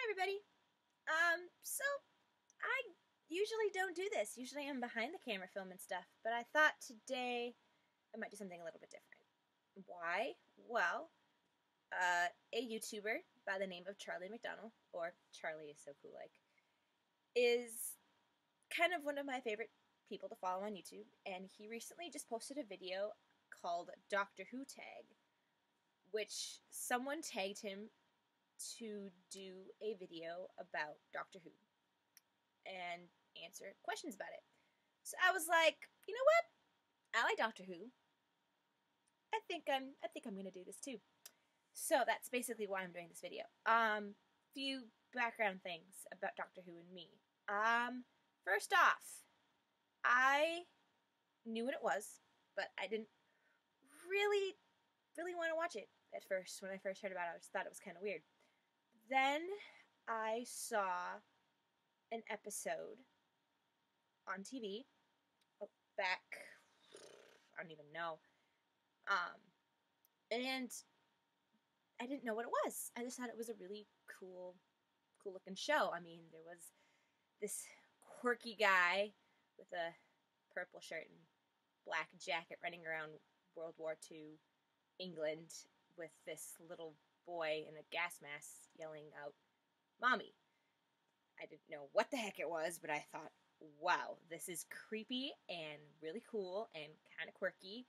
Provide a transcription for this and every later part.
everybody. So I usually don't do this. Usually I'm behind the camera filming stuff, but I thought today I might do something a little bit different. Why? Well, a YouTuber by the name of Charlie McDonald, or Charlie is so cool like, is kind of one of my favorite people to follow on YouTube, and he recently just posted a video called Doctor Who Tag, which someone tagged him to do a video about Doctor Who and answer questions about it. So I was like, you know what? I like Doctor Who. I think I'm gonna do this too. So that's basically why I'm doing this video. Few background things about Doctor Who and me. First off, I knew what it was, but I didn't really want to watch it at first. When I first heard about it, I just thought it was kind of weird. Then I saw an episode on TV back, I don't even know, and I didn't know what it was. I just thought it was a really cool looking show. I mean, there was this quirky guy with a purple shirt and black jacket running around World War II England with this little boy in a gas mask yelling out, "Mommy." I didn't know what the heck it was, but I thought, wow, this is creepy and really cool and kind of quirky.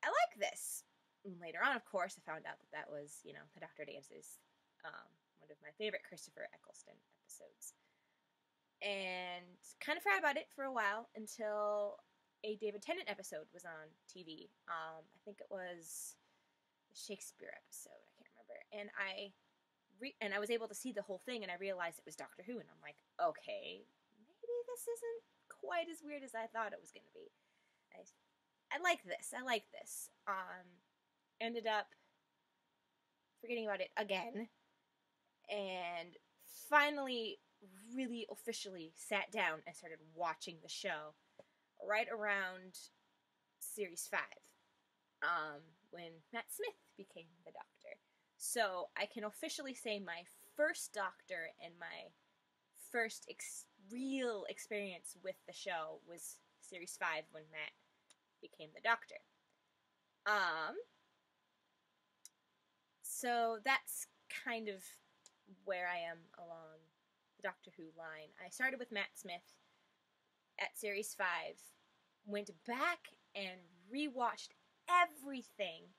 I like this. And later on, of course, I found out that was, the Doctor Dances, one of my favorite Christopher Eccleston episodes. And kind of forgot about it for a while until a David Tennant episode was on TV. I think it was the Shakespeare episode. I can't remember. And I was able to see the whole thing, and I realized it was Doctor Who, and I'm like, okay, maybe this isn't quite as weird as I thought it was going to be. I like this. Ended up forgetting about it again, and finally really officially sat down and started watching the show right around Series 5, when Matt Smith became the Doctor. So I can officially say my first Doctor and my first real experience with the show was Series 5 when Matt became the Doctor. So that's kind of where I am along the Doctor Who line. I started with Matt Smith at Series 5, went back and rewatched everything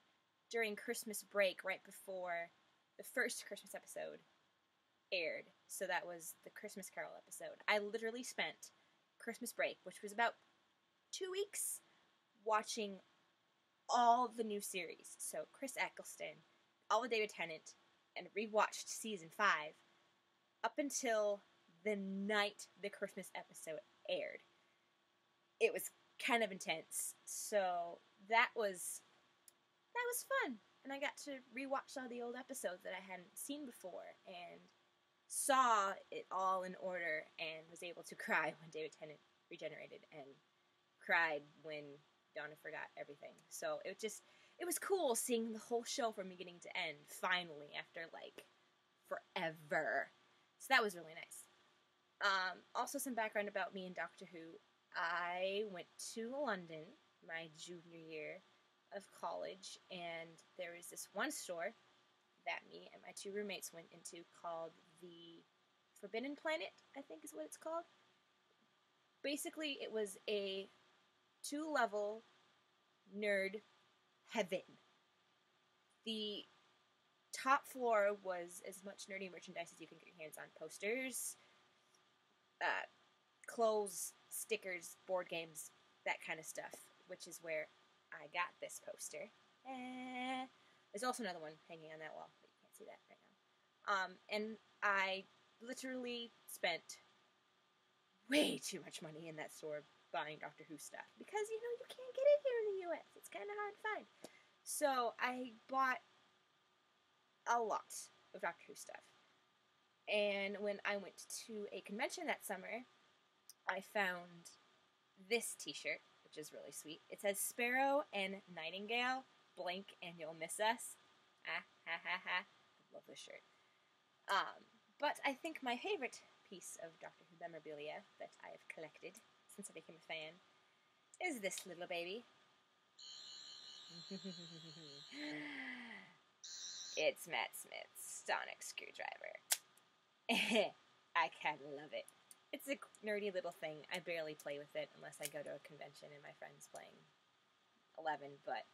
during Christmas break right before the first Christmas episode aired. So that was the Christmas Carol episode. I literally spent Christmas break, which was about 2 weeks, watching all the new series. So Chris Eccleston, all of David Tennant, and rewatched season 5 up until the night the Christmas episode aired. It was kind of intense. So that was fun. And I got to rewatch all the old episodes that I hadn't seen before and saw it all in order and was able to cry when David Tennant regenerated and cried when Donna forgot everything. So it was cool seeing the whole show from beginning to end, finally, after, forever. So that was really nice. Also some background about me and Doctor Who. I went to London my junior year of college, and there was this one store that me and my 2 roommates went into called the Forbidden Planet, I think is what it's called. Basically, it was a 2-level nerd heaven. The top floor was as much nerdy merchandise as you can get your hands on. Posters, clothes, stickers, board games, that kind of stuff, which is where I got this poster. There's also another one hanging on that wall, but you can't see that right now. And I literally spent way too much money in that store buying Doctor Who stuff, because, you can't get it here in the U.S. It's kind of hard to find. So I bought a lot of Doctor Who stuff. And when I went to a convention that summer, I found this t-shirt, which is really sweet. It says, "Sparrow and Nightingale, blink and you'll miss us." Ah, ha, ha, ha. I love this shirt. But I think my favorite piece of Doctor Who memorabilia that I have collected since I became a fan is this little baby. It's Matt Smith's sonic screwdriver. I kind of love it. It's a nerdy little thing. I barely play with it unless I go to a convention and my friend's playing 11, but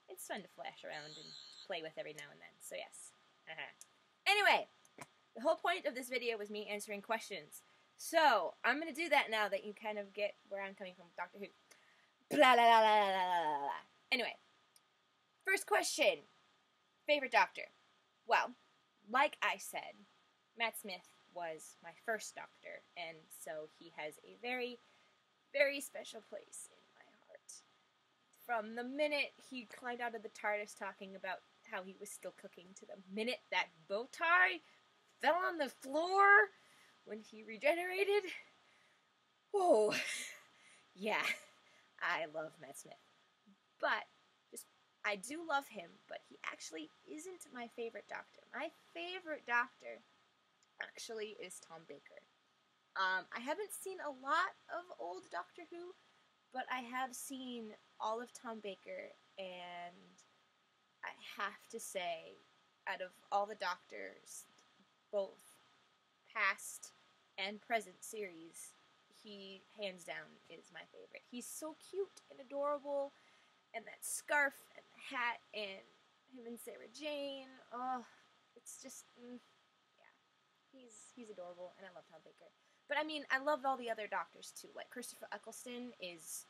it's fun to flash around and play with every now and then, so yes. Anyway, the whole point of this video was me answering questions. So, I'm going to do that now that you kind of get where I'm coming from with Doctor Who. Blah, blah, blah, blah, blah, blah. Anyway, first question. Favorite Doctor? Well, like I said, Matt Smith was my first Doctor, and so he has a very, very special place in my heart. From the minute he climbed out of the TARDIS talking about how he was still cooking to the minute that bow tie fell on the floor when he regenerated. Whoa. Yeah, I love Matt Smith. But, I do love him, but he actually isn't my favorite Doctor. My favorite Doctor actually is Tom Baker. I haven't seen a lot of old Doctor Who, but I have seen all of Tom Baker, and I have to say, out of all the Doctors, both past and present series, he, hands down, is my favorite. He's so cute and adorable, and that scarf and the hat and him and Sarah Jane, oh, it's just, yeah, he's adorable, and I love Tom Baker. But I mean, I love all the other Doctors too. Like, Christopher Eccleston is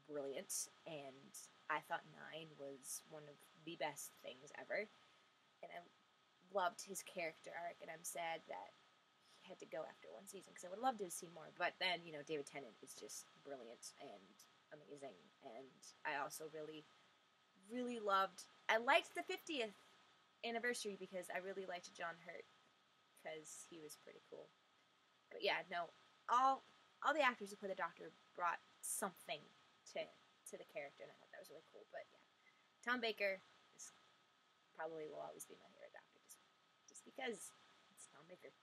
brilliant, and I thought 9 was one of the best things ever, and I loved his character arc, and I'm sad that he had to go after one season, because I would love to have seen more. But then, you know, David Tennant is just brilliant and amazing, and I also really, really loved, I liked the 50th anniversary because I really liked John Hurt, because he was pretty cool. But yeah, no, all the actors who play the Doctor brought something to the character, and I thought that was really cool. But yeah, Tom Baker is probably will always be my favorite Doctor, just because it's Tom Baker.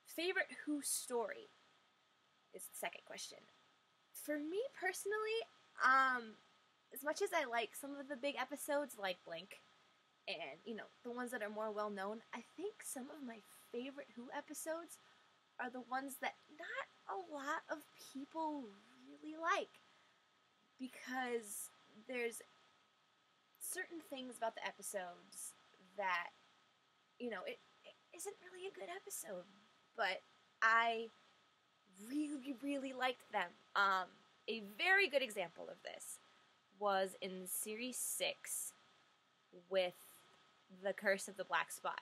Favorite Who story is the second question. For me personally, as much as I like some of the big episodes like Blink, and, you know, the ones that are more well-known, I think some of my favorite Who episodes are the ones that not a lot of people really like, because there's certain things about the episodes that, you know, it isn't really a good episode, but I really, really liked them. A very good example of this was in Series 6 with The Curse of the Black Spot.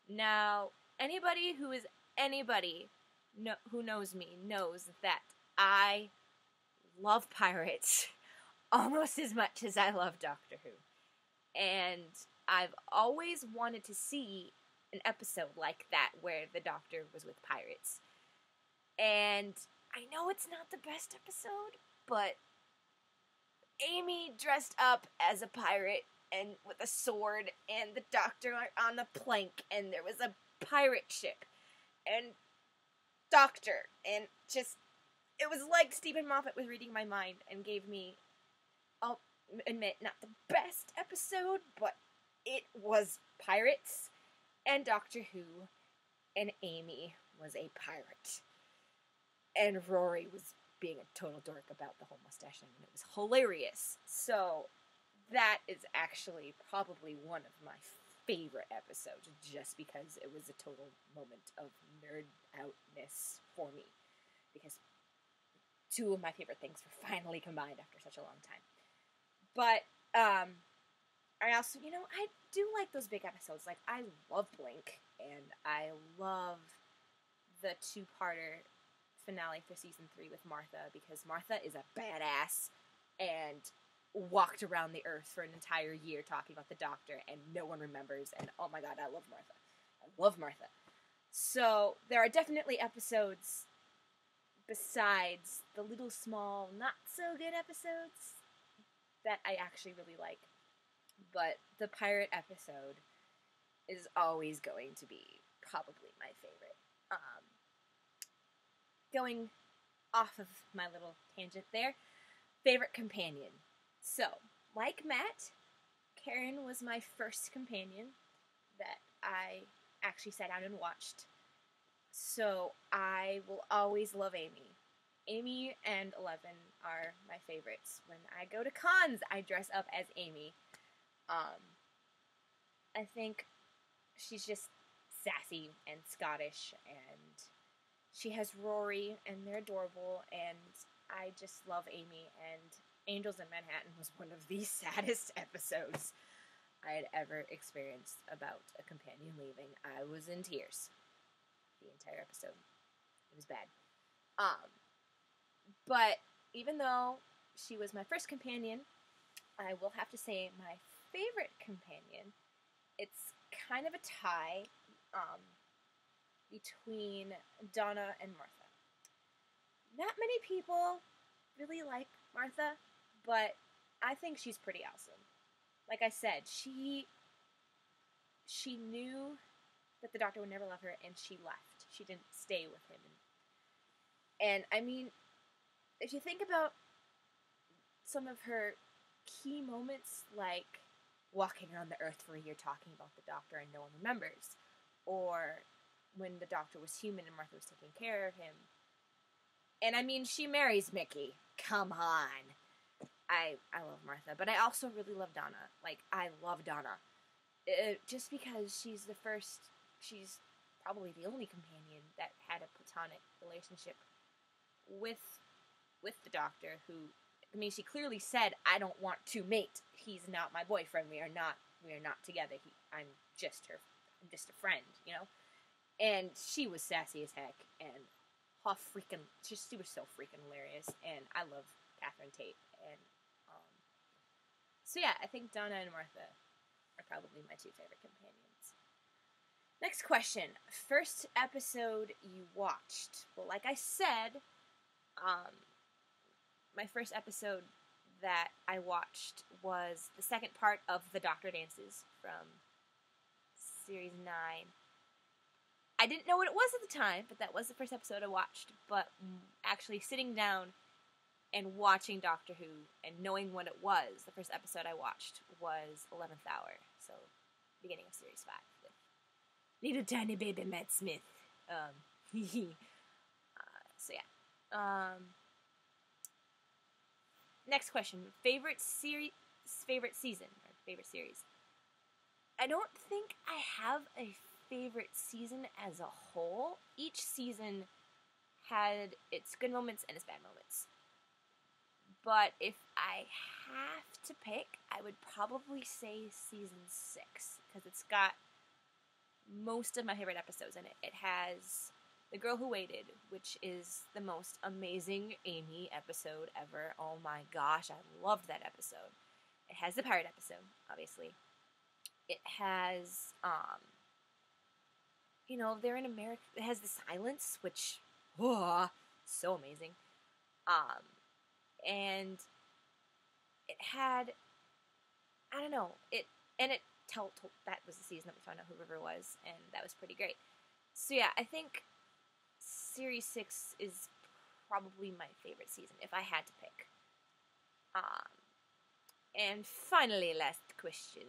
Now, anybody who is anybody who knows me knows that I love pirates almost as much as I love Doctor Who. And I've always wanted to see an episode like that where the Doctor was with pirates. And I know it's not the best episode, but Amy dressed up as a pirate and with a sword, and the Doctor on the plank, and there was a pirate ship, and Doctor, and just, it was like Stephen Moffat was reading my mind and gave me, I'll admit, not the best episode, but it was pirates and Doctor Who, and Amy was a pirate. And Rory was being a total dork about the whole mustache thing, and it was hilarious. So, that is actually probably one of my favorite episodes, just because it was a total moment of nerd-outness for me. Because two of my favorite things were finally combined after such a long time. But, I also, you know, I do like those big episodes. Like, I love Blink, and I love the two-parter finale for season 3 with Martha, because Martha is a badass and walked around the earth for an entire year talking about the Doctor, and no one remembers, and oh my god, I love Martha. I love Martha. So, there are definitely episodes besides the little small, not-so-good episodes that I actually really like. But the pirate episode is always going to be probably my favorite. Going off of my little tangent there, favorite companion. So, like Matt, Karen was my first companion that I actually sat down and watched. So, I will always love Amy. Amy and Eleven are my favorites. When I go to cons, I dress up as Amy. I think she's just sassy and Scottish, and she has Rory, and they're adorable, and I just love Amy, and Angels in Manhattan was one of the saddest episodes I had ever experienced about a companion leaving. I was in tears the entire episode. It was bad. But even though she was my first companion, I will have to say my favorite companion, it's kind of a tie between Donna and Martha. Not many people really like Martha, but I think she's pretty awesome. Like I said, she knew that the Doctor would never love her, and she left. She didn't stay with him. And I mean, if you think about some of her key moments, like walking around the earth for a year talking about the Doctor and no one remembers, or when the Doctor was human and Martha was taking care of him. And I mean, she marries Mickey. Come on. I love Martha, but I also really love Donna. Like, I love Donna. Just because she's probably the only companion that had a platonic relationship with the Doctor, who, I mean, she clearly said, I don't want to mate. He's not my boyfriend. We are not together. I'm just a friend, you know? And she was sassy as heck, and she was so freaking hilarious, and I love Catherine Tate, and, so yeah, I think Donna and Martha are probably my two favorite companions. Next question. First episode you watched. Well, like I said, my first episode that I watched was the second part of The Doctor Dances from Series 9. I didn't know what it was at the time, but that was the first episode I watched. But actually sitting down and watching Doctor Who and knowing what it was, the first episode I watched was 11th Hour, so beginning of Series 5 with little tiny baby Matt Smith. So yeah. Next question. Favorite season, or favorite series? I don't think I have a favorite season as a whole. Each season had its good moments and its bad moments. But if I have to pick, I would probably say season 6, because it's got most of my favorite episodes in it. It has The Girl Who Waited, which is the most amazing Amy episode ever. Oh my gosh, I loved that episode. It has the pirate episode, obviously. It has, they're in America. It has The Silence, which, so amazing. And it had, I don't know, that was the season that we found out who River was, and that was pretty great. So yeah, I think Series 6 is probably my favorite season, if I had to pick. And finally, last question.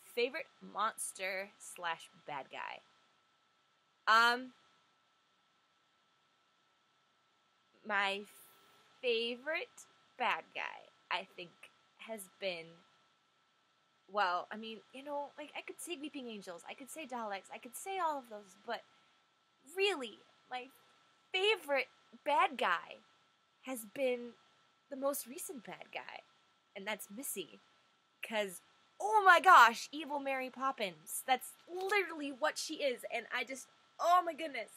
Favorite monster / bad guy? My favorite bad guy, I think, has been, well, I mean, I could say Weeping Angels, I could say Daleks, I could say all of those, but really, my favorite bad guy has been the most recent bad guy, and that's Missy, because, oh my gosh, Evil Mary Poppins, that's literally what she is, and oh my goodness,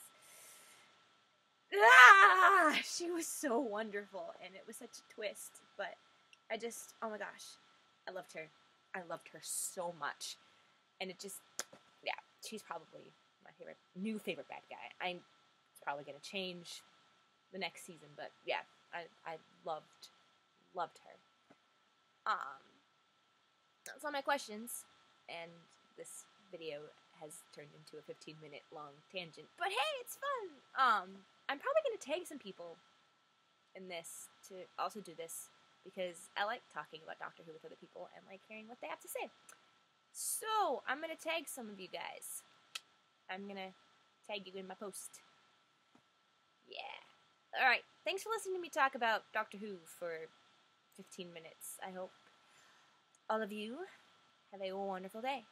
she was so wonderful, and it was such a twist, but oh my gosh, I loved her so much, and she's probably my new favorite bad guy. It's probably going to change the next season, but yeah, I loved her. That's all my questions, and this video has turned into a 15-minute long tangent. But hey, it's fun! I'm probably going to tag some people in this to also do this, because I like talking about Doctor Who with other people and like hearing what they have to say. So, I'm going to tag some of you guys. I'm going to tag you in my post. Yeah. Alright, thanks for listening to me talk about Doctor Who for 15 minutes. I hope all of you have a wonderful day.